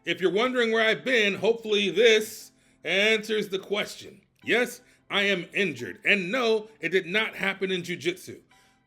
If you're wondering where I've been, hopefully this answers the question. Yes, I am injured. And no, it did not happen in jiu-jitsu.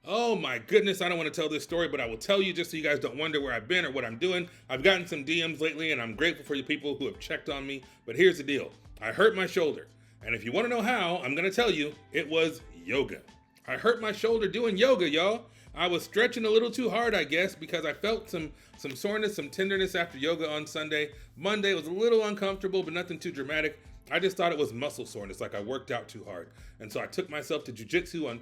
Oh my goodness, I don't want to tell this story, but I will tell you just so you guys don't wonder where I've been or what I'm doing. I've gotten some DMs lately, and I'm grateful for you people who have checked on me. But here's the deal. I hurt my shoulder. And if you want to know how, I'm going to tell you, it was yoga. I hurt my shoulder doing yoga, y'all. I was stretching a little too hard, I guess, because I felt some soreness, some tenderness after yoga on Sunday. Monday was a little uncomfortable, but nothing too dramatic. I just thought it was muscle soreness, like I worked out too hard. And so I took myself to jiu-jitsu on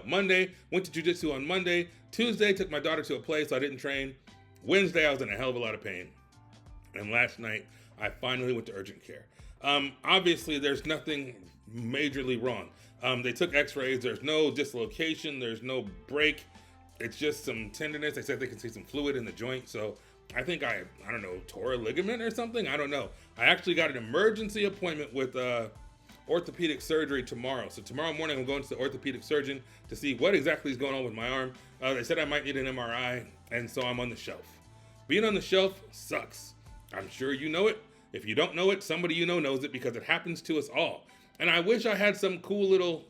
Monday, went to jiu-jitsu on Monday. Tuesday, took my daughter to a play, so I didn't train. Wednesday, I was in a hell of a lot of pain. And last night, I finally went to urgent care. Obviously, there's nothing majorly wrong. They took x-rays. There's no dislocation. There's no break. It's just some tenderness. They said they can see some fluid in the joint. So I think I don't know, tore a ligament or something. I don't know. I actually got an emergency appointment with orthopedic surgery tomorrow. So tomorrow morning, I'm going to the orthopedic surgeon to see what exactly is going on with my arm. They said I might need an MRI, and so I'm on the shelf. Being on the shelf sucks. I'm sure you know it. If you don't know it, somebody you know knows it, because it happens to us all. And I wish I had some cool little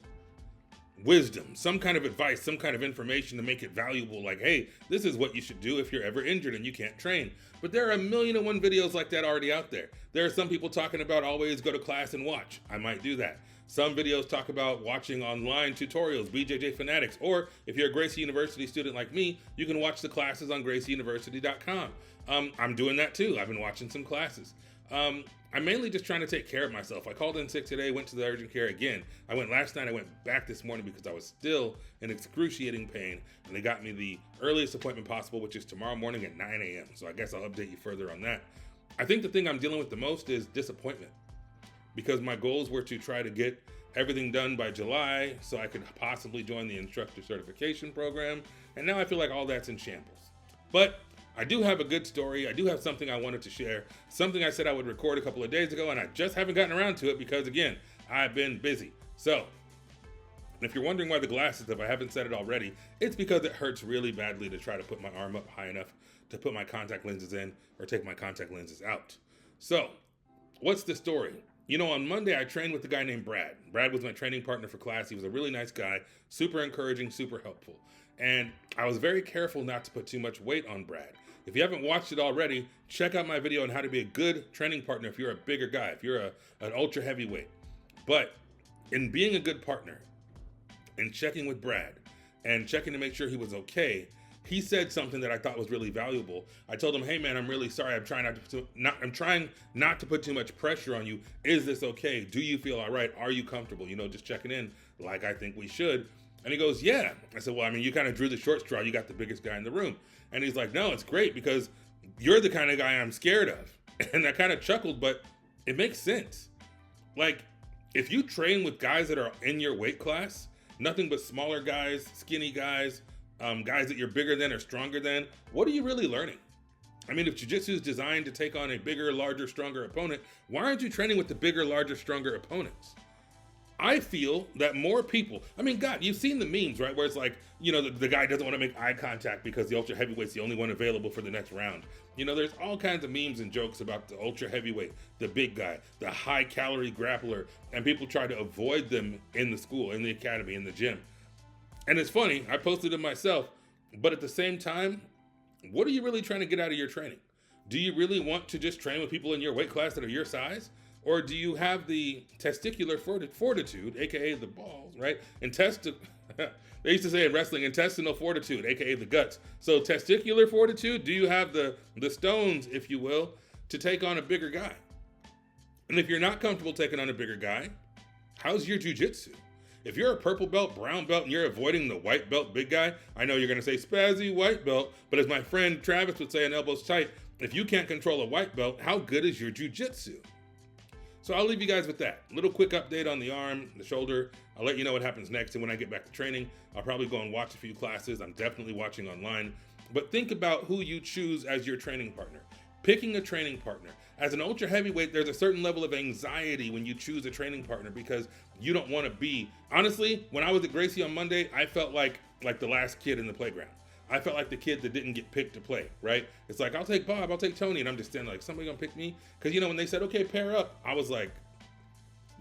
wisdom, some kind of advice, some kind of information to make it valuable. Like, hey, this is what you should do if you're ever injured and you can't train. But there are 1,000,001 videos like that already out there. There are some people talking about always go to class and watch. I might do that. Some videos talk about watching online tutorials, BJJ Fanatics, or if you're a Gracie University student like me, you can watch the classes on gracieuniversity.com. I'm doing that too. I've been watching some classes. I'm mainly just trying to take care of myself. I called in sick today, went to the urgent care again. I went last night, I went back this morning because I was still in excruciating pain, and they got me the earliest appointment possible, which is tomorrow morning at 9 a.m. So I guess I'll update you further on that. I think the thing I'm dealing with the most is disappointment, because my goals were to try to get everything done by July so I could possibly join the instructor certification program, and now I feel like all that's in shambles. But I do have a good story. I do have something I wanted to share, something I said I would record a couple of days ago, and I just haven't gotten around to it because, again, I've been busy. So, if you're wondering why the glasses, if I haven't said it already, it's because it hurts really badly to try to put my arm up high enough to put my contact lenses in or take my contact lenses out. So, what's the story? You know, on Monday, I trained with a guy named Brad. Brad was my training partner for class. He was a really nice guy, super encouraging, super helpful. And I was very careful not to put too much weight on Brad. If you haven't watched it already, check out my video on how to be a good training partner if you're a bigger guy, if you're an ultra heavyweight. But in being a good partner and checking with Brad and checking to make sure he was okay, he said something that I thought was really valuable. I told him, hey man, I'm really sorry. I'm trying not to put too much pressure on you. Is this okay? Do you feel all right? Are you comfortable? You know, just checking in like I think we should. And he goes, yeah. I said, well, I mean, you kind of drew the short straw. You got the biggest guy in the room. And he's like, no, it's great because you're the kind of guy I'm scared of. And I kind of chuckled, but it makes sense. Like, if you train with guys that are in your weight class, nothing but smaller guys, skinny guys, guys that you're bigger than or stronger than, what are you really learning? I mean, if jiu-jitsu is designed to take on a bigger, larger, stronger opponent, why aren't you training with the bigger, larger, stronger opponents? I feel that more people, I mean, God, you've seen the memes, right? Where it's like, you know, the guy doesn't want to make eye contact because the ultra heavyweight's the only one available for the next round. You know, there's all kinds of memes and jokes about the ultra heavyweight, the big guy, the high calorie grappler, and people try to avoid them in the school, in the academy, in the gym. And it's funny, I posted it myself, but at the same time, what are you really trying to get out of your training? Do you really want to just train with people in your weight class that are your size? Or do you have the testicular fortitude, aka the balls, right? They used to say in wrestling, intestinal fortitude, aka the guts. So testicular fortitude, do you have the stones, if you will, to take on a bigger guy? And if you're not comfortable taking on a bigger guy, how's your jiu-jitsu? If you're a purple belt, brown belt, and you're avoiding the white belt big guy, I know you're going to say spazzy white belt, but as my friend Travis would say in Elbows Tight, if you can't control a white belt, how good is your jiu-jitsu? So I'll leave you guys with that. Little quick update on the arm, the shoulder. I'll let you know what happens next. And when I get back to training, I'll probably go and watch a few classes. I'm definitely watching online. But think about who you choose as your training partner. Picking a training partner. As an ultra heavyweight, there's a certain level of anxiety when you choose a training partner because you don't want to be. Honestly, when I was at Gracie on Monday, I felt like the last kid in the playground. I felt like the kid that didn't get picked to play, right? It's like, I'll take Bob, I'll take Tony. And I'm just standing like, somebody gonna pick me? Because, you know, when they said, okay, pair up, I was like,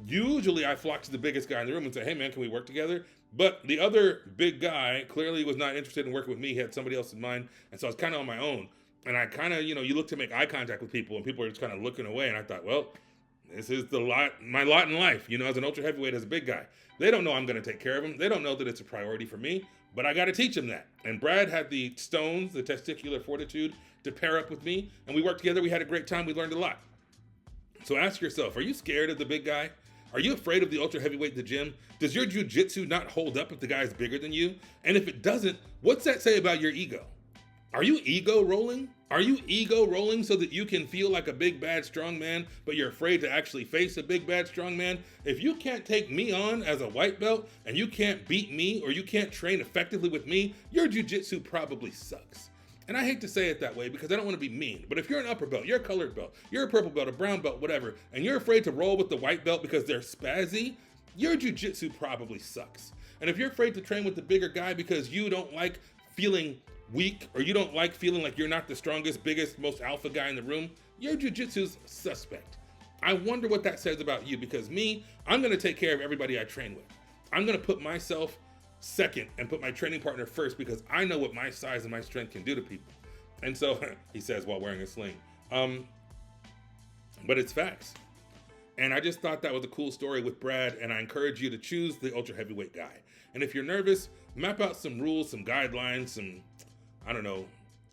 usually I flock to the biggest guy in the room and say, hey man, can we work together? But the other big guy clearly was not interested in working with me. He had somebody else in mind. And so I was kind of on my own. And I kind of, you know, you look to make eye contact with people and people are just kind of looking away. And I thought, well, this is my lot in life, you know, as an ultra heavyweight, as a big guy. They don't know I'm going to take care of them. They don't know that it's a priority for me, but I got to teach them that. And Brad had the stones, the testicular fortitude to pair up with me. And we worked together. We had a great time. We learned a lot. So ask yourself, are you scared of the big guy? Are you afraid of the ultra heavyweight in the gym? Does your jiu-jitsu not hold up if the guy's bigger than you? And if it doesn't, what's that say about your ego? Are you ego rolling? Are you ego rolling so that you can feel like a big, bad, strong man, but you're afraid to actually face a big, bad, strong man? If you can't take me on as a white belt and you can't beat me or you can't train effectively with me, your jiu-jitsu probably sucks. And I hate to say it that way because I don't want to be mean, but if you're an upper belt, you're a colored belt, you're a purple belt, a brown belt, whatever, and you're afraid to roll with the white belt because they're spazzy, your jiu-jitsu probably sucks. And if you're afraid to train with the bigger guy because you don't like feeling weak or you don't like feeling like you're not the strongest, biggest, most alpha guy in the room, your jiu-jitsu's suspect. I wonder what that says about you, because me, I'm going to take care of everybody I train with. I'm going to put myself second and put my training partner first because I know what my size and my strength can do to people. And so, he says while wearing a sling. But it's facts. And I just thought that was a cool story with Brad, and I encourage you to choose the ultra heavyweight guy. And if you're nervous, map out some rules, some guidelines, some, I don't know,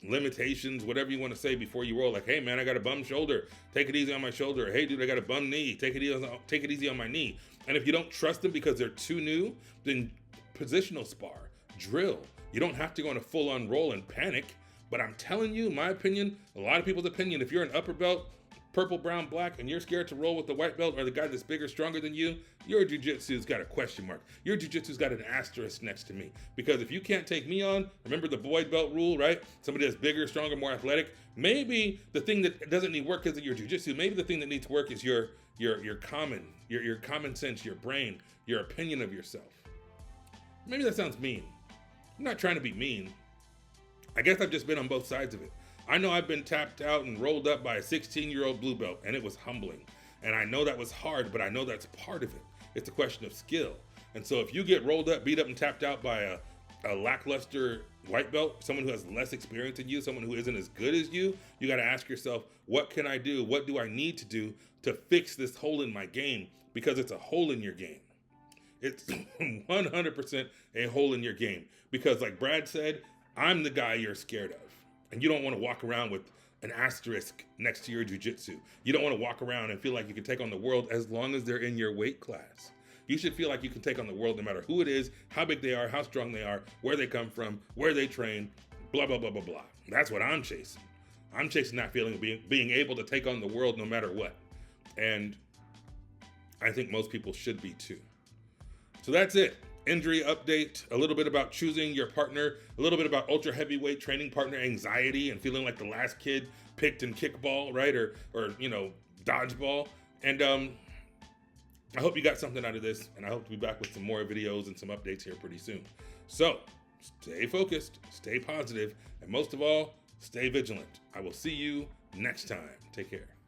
limitations, whatever you want to say before you roll. Like, hey man, I got a bum shoulder, take it easy on my shoulder. Or, hey dude, I got a bum knee, take it easy on my knee. And if you don't trust them because they're too new, then positional spar, drill. You don't have to go on a full-on roll and panic. But I'm telling you, my opinion, a lot of people's opinion, if you're an upper belt, purple, brown, black, and you're scared to roll with the white belt or the guy that's bigger, stronger than you, your jiu-jitsu's got a question mark. Your jiu-jitsu's got an asterisk next to me. Because if you can't take me on, remember the void belt rule, right? Somebody that's bigger, stronger, more athletic. Maybe the thing that doesn't need work isn't your jiu-jitsu. Maybe the thing that needs work is your common sense, your brain, your opinion of yourself. Maybe that sounds mean. I'm not trying to be mean. I guess I've just been on both sides of it. I know I've been tapped out and rolled up by a 16-year-old blue belt, and it was humbling. And I know that was hard, but I know that's part of it. It's a question of skill. And so if you get rolled up, beat up, and tapped out by a lackluster white belt, someone who has less experience than you, someone who isn't as good as you got to ask yourself, what can I do? What do I need to do to fix this hole in my game? Because it's a hole in your game. It's 100% a hole in your game. Because like Brad said, I'm the guy you're scared of. And you don't want to walk around with an asterisk next to your jiu-jitsu. You don't want to walk around and feel like you can take on the world as long as they're in your weight class. You should feel like you can take on the world no matter who it is, how big they are, how strong they are, where they come from, where they train, blah, blah, blah, blah, blah. That's what I'm chasing. I'm chasing that feeling of being able to take on the world no matter what. And I think most people should be too. So that's it. Injury update, a little bit about choosing your partner, a little bit about ultra heavyweight training partner anxiety and feeling like the last kid picked in kickball, right? Or you know, dodgeball. And I hope you got something out of this, and I hope to be back with some more videos and some updates here pretty soon. So stay focused, stay positive, and most of all, stay vigilant. I will see you next time. Take care.